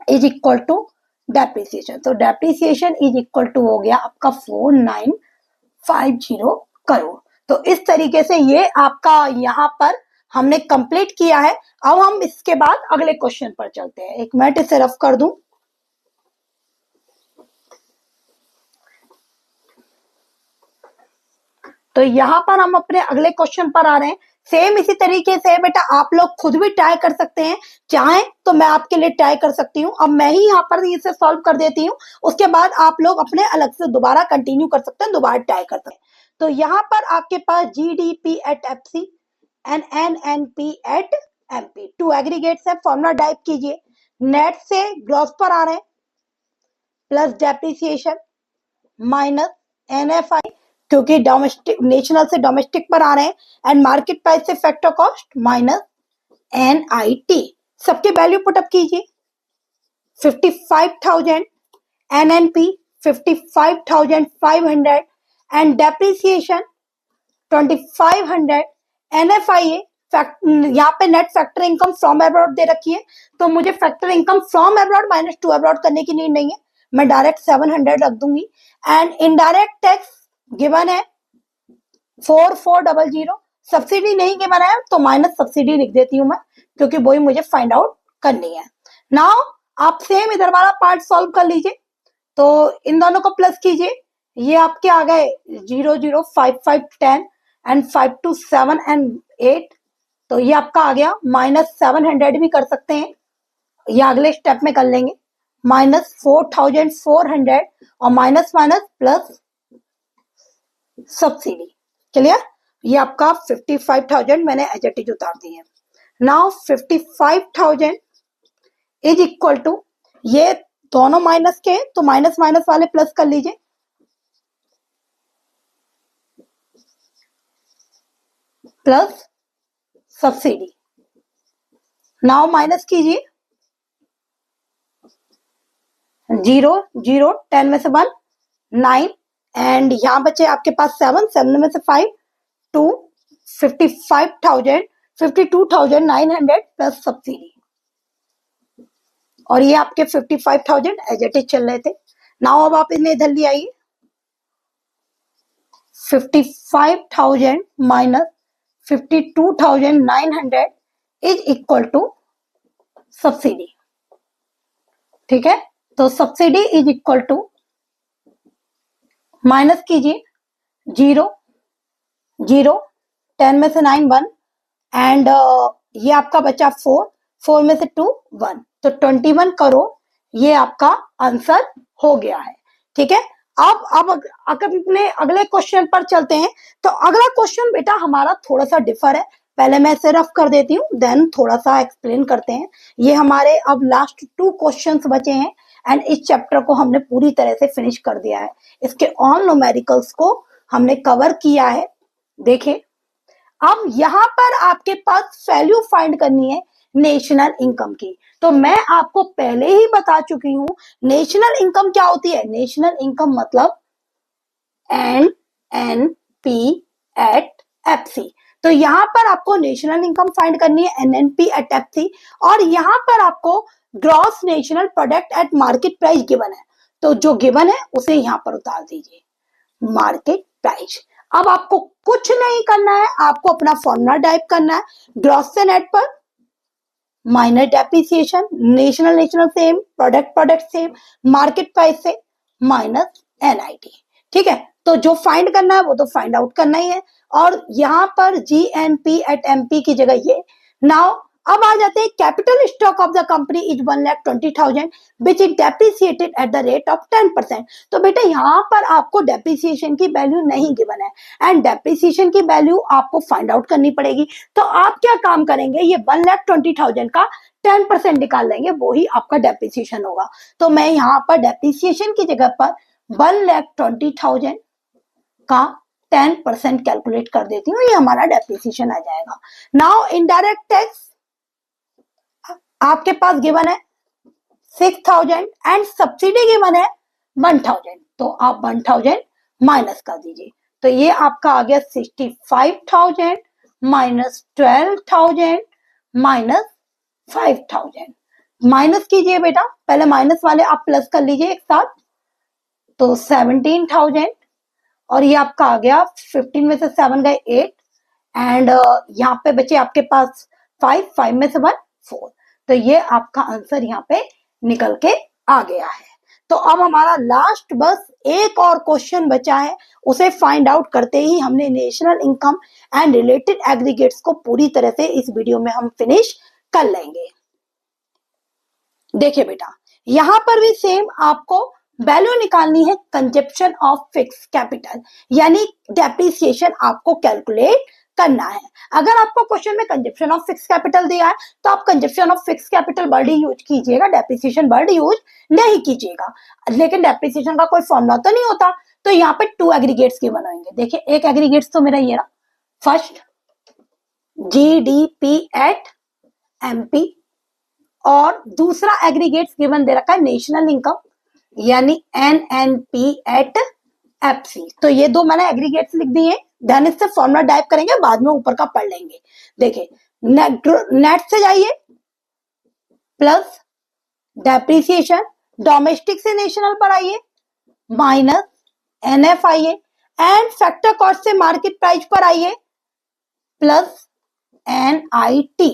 इज इक्वल टू डेप्रिसिएशन। तो डेप्रिसिएशन इज इक्वल टू हो गया आपका 4950 करोड़। तो इस तरीके से ये आपका यहाँ पर हमने कंप्लीट किया है। अब हम इसके बाद अगले क्वेश्चन पर चलते हैं। एक मिनट इसे रफ कर दूं। तो यहाँ पर हम अपने अगले क्वेश्चन पर आ रहे हैं। सेम इसी तरीके से बेटा आप लोग खुद भी ट्राई कर सकते हैं, चाहें तो मैं आपके लिए ट्राई कर सकती हूँ। अब मैं ही यहाँ पर इसे सॉल्व कर देती हूँ, उसके बाद आप लोग अपने अलग से दोबारा कंटिन्यू कर सकते हैं, दोबारा ट्राई कर सकते हैं। तो यहाँ पर आपके पास GDP at FC and NNP at MP, two aggregates है, फॉर्मूला टाइप कीजिए। नेट से ग्रॉस पर आ रहे हैं, प्लस डेप्रिसिएशन माइनस NFI, क्योंकि डोमेस्टिक नेशनल से डोमेस्टिक पर आ रहे हैं, एंड मार्केट प्राइस से फैक्टर कॉस्ट माइनस NIT। सबके वैल्यू पुटअप कीजिए। 55,000 NNP, 55,500 एंड डेप्रिसिएशन 2,500 NFIA। यहाँ पे net factor income from abroad दे रखी है, तो मुझे factor income from abroad minus to abroad करने की नीड नहीं है, मैं डायरेक्ट 700 रख दूंगी। एंड इनडायरेक्ट टैक्स गिवन है 4400, सब्सिडी नहीं गिवन है तो माइनस सब्सिडी लिख देती हूँ मैं, क्योंकि वही मुझे फाइंड आउट करनी है। नाउ आप सेम इधर वाला पार्ट सॉल्व कर लीजिए। तो इन दोनों को प्लस कीजिए, ये आपके आ गए 0 0 5 5 10 एंड 5 2 7 एंड 8। तो ये आपका आ गया माइनस 700 भी कर सकते हैं, ये अगले स्टेप में कर लेंगे, माइनस 4,400 और minus minus plus subsidy. Clear? ये आपका 55,000 मैंने एज इट इज उतार दी है। नाउ 55,000 इज इक्वल टू, ये दोनों माइनस के, तो माइनस माइनस वाले प्लस कर लीजिए, प्लस सब्सिडी। नाउ माइनस कीजिए, 0 0 10 में से 1 9 एंड यहाँ बचे आपके पास 7 7 में से 5 2 55,000 52,900 प्लस सब्सिडी, और ये आपके 55,000 एज इट इज चल रहे थे। नाउ अब आप इन्हें इधर ले आइए, 55,000 minus 52,900 is equal to subsidy. ठीक है, तो subsidy is equal to, minus कीजिए 0 0 10 में से 9 1 एंड ये आपका बचा 4 4 में से 2 1, तो 21 करोड़ ये आपका आंसर हो गया है। ठीक है, अब अगर अपने अगले क्वेश्चन पर चलते हैं, तो अगला क्वेश्चन बेटा हमारा थोड़ा सा डिफर है। पहले मैं इसे रफ कर देती हूँ, देन थोड़ा सा एक्सप्लेन करते हैं। ये हमारे अब लास्ट 2 क्वेश्चंस बचे हैं एंड इस चैप्टर को हमने पूरी तरह से फिनिश कर दिया है। इसके ऑल न्यूमेरिकल्स को हमने कवर किया है। देखें, अब यहाँ पर आपके पास वैल्यू फाइंड करनी है नेशनल इनकम की। तो मैं आपको पहले ही बता चुकी हूं नेशनल इनकम क्या होती है। नेशनल इनकम मतलब NNP एट FC। तो यहाँ पर आपको नेशनल इनकम फाइंड करनी है NNP एट FC, और यहाँ पर आपको gross national product at market price given है। तो जो गिवन है उसे यहाँ पर उतार दीजिए, मार्केट प्राइस। अब आपको कुछ नहीं करना है, आपको अपना फॉर्मूला टाइप करना है, ग्रॉस से नेट पर minus depreciation, national same, product same, market price से माइनस NIT। ठीक है, तो जो फाइंड करना है वो तो फाइंड आउट करना ही है, और यहाँ पर GNP एट MP की जगह ये। नाउ अब आ जाते हैं capital stock of the company is 1,20,000 which is depreciated at the rate of 10%। तो बेटा यहाँ पर आपको डेप्रिसिएशन की वैल्यू नहीं गिवन है एंड डेप्रिसिएशन की वैल्यू आपको फाइंड आउट करनी पड़ेगी। तो आप क्या काम करेंगे, ये 1,20,000 का 10% निकाल लेंगे, वो ही आपका डेप्रिसिएशन होगा। तो मैं यहाँ पर डेप्रिसिएशन की जगह पर 1,20,000 का 10% कैलकुलेट कर देती हूँ, ये हमारा डेप्रिसिएशन आ जाएगा। नाउ इनडायरेक्ट टैक्स आपके पास गिवन है 6,000 एंड सब्सिडी गिवन है 1,000, तो आप 1,000 माइनस कर दीजिए। तो ये आपका आ गया 65,000 माइनस 12,000 माइनस 5,000। माइनस कीजिए बेटा, पहले माइनस वाले आप प्लस कर लीजिए एक साथ, तो 17,000 और ये आपका आ गया 15 में से 7 गए 8 एंड यहाँ पे बचे आपके पास 5 में से 1 4। तो ये आपका आंसर यहाँ पे निकल के आ गया है। तो अब हमारा लास्ट बस एक और क्वेश्चन बचा है, उसे फाइंड आउट करते ही हमने national income and related aggregates को पूरी तरह से इस वीडियो में हम फिनिश कर लेंगे। देखिए बेटा, यहां पर भी सेम आपको वैल्यू निकालनी है कंजप्शन ऑफ फिक्स कैपिटल, यानी डेप्रिसिएशन आपको कैलकुलेट करना है। अगर आपको क्वेश्चन में कंजप्शन ऑफ फिक्स कैपिटल दिया है तो आप consumption of fix capital word he use कीजिएगा, डेप्रिसिएशन वर्ड यूज नहीं कीजिएगा। लेकिन डेप्रिसिएशन का कोई फॉर्मूला तो नहीं होता, तो यहाँ पे 2 एग्रीगेट्स गिवन होंगे। देखिए एक एग्रीगेट्स तो मेरा ये रहा, फर्स्ट जीडीपी एट एमपी और दूसरा एग्रीगेट्स गिवन दे रखा है नेशनल इनकम यानी एनएनपी एट एफसी। तो ये दो मैंने एग्रीगेट्स लिख दिए, ध्यान इससे फॉर्मूला टाइप करेंगे, बाद में ऊपर का पढ़ लेंगे। देखिए नेट से जाइए, प्लस डेप्रिसिएशन, डोमेस्टिक से नेशनल पर आइए, माइनस एनएफ आइए एंड फैक्टर कॉस्ट से मार्केट प्राइस पर आइए, plus NIT.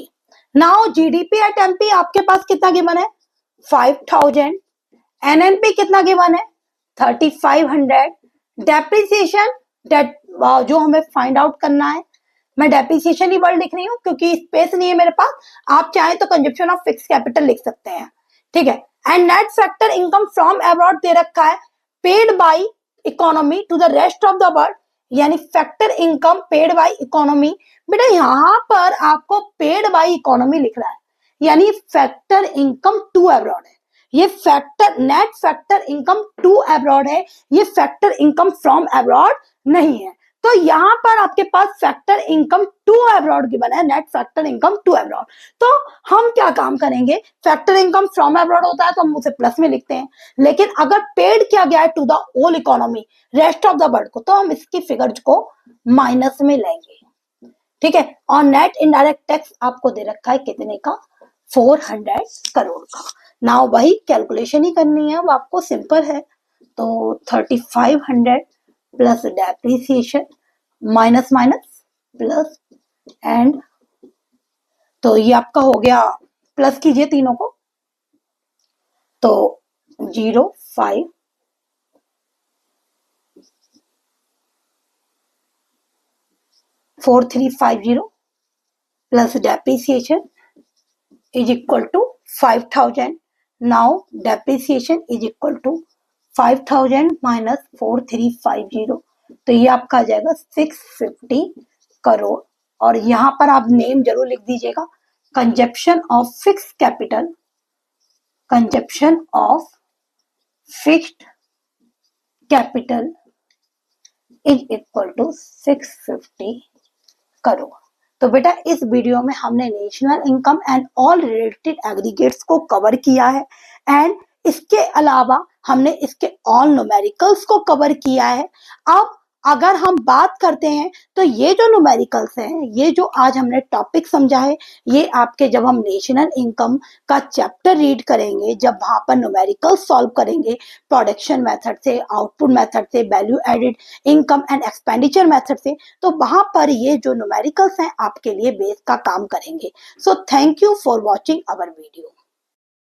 Now GDP at MP आपके पास कितना गिवन है 5,000, एनएनपी कितना गिवन है 3,500, डेप्रिसिएशन जो हमें फाइंड आउट करना है, मैं डेप्रिसिएशन ही वर्ड लिख रही हूँ क्योंकि स्पेस नहीं है मेरे पास, आप चाहें तो कंजप्शन ऑफ फिक्स कैपिटल लिख सकते हैं, ठीक है। And net factor income from abroad दे रखा है paid by economy to the rest of the world, यानी factor income paid by economy. बेटा यहाँ पर आपको पेड बाय इकोनॉमी लिख रहा है, यानी फैक्टर इनकम टू अब्रॉड है, ये factor net factor income to abroad है, ये फैक्टर इनकम फ्रॉम अब्रॉड नहीं है। तो यहाँ पर आपके पास factor income to abroad given है, net factor income to abroad. तो हम क्या काम करेंगे, फैक्टर इनकम फ्रॉम अब्रॉड होता है तो हम उसे प्लस में लिखते हैं, लेकिन अगर पेड किया गया है to the whole economy rest of the world को, तो हम इसकी फिगर्स को माइनस में लेंगे, ठीक है। और नेट इनडायरेक्ट टैक्स आपको दे रखा है कितने का 400 करोड़ का। नाउ वही कैलकुलेशन ही करनी है, वो आपको सिंपल है। तो 3,500 plus depreciation minus minus plus and, तो ये आपका हो गया, प्लस कीजिए तीनों को, तो 0,5 4,350 plus depreciation is equal to 5,000. Now depreciation is equal to 5,000 minus 4,350, तो ये आपका आ जाएगा 650 करोड़। और यहाँ पर आप नेम जरूर लिख दीजिएगा, consumption of fix capital, consumption of fixed capital is equal to 650 crore. तो बेटा इस वीडियो में हमने national income and all related aggregates को कवर किया है एंड इसके अलावा हमने इसके ऑल न्यूमेरिकल्स को कवर किया है। अब अगर हम बात करते हैं तो ये जो न्यूमेरिकल्स हैं, ये जो आज हमने टॉपिक समझा है, ये आपके जब हम नेशनल इनकम का चैप्टर रीड करेंगे, जब वहां पर न्यूमेरिकल्स सॉल्व करेंगे प्रोडक्शन मेथड से, आउटपुट मेथड से, value added income and expenditure method से, तो वहां पर ये जो न्यूमेरिकल्स हैं आपके लिए बेस का काम करेंगे। So thank you for watching our video.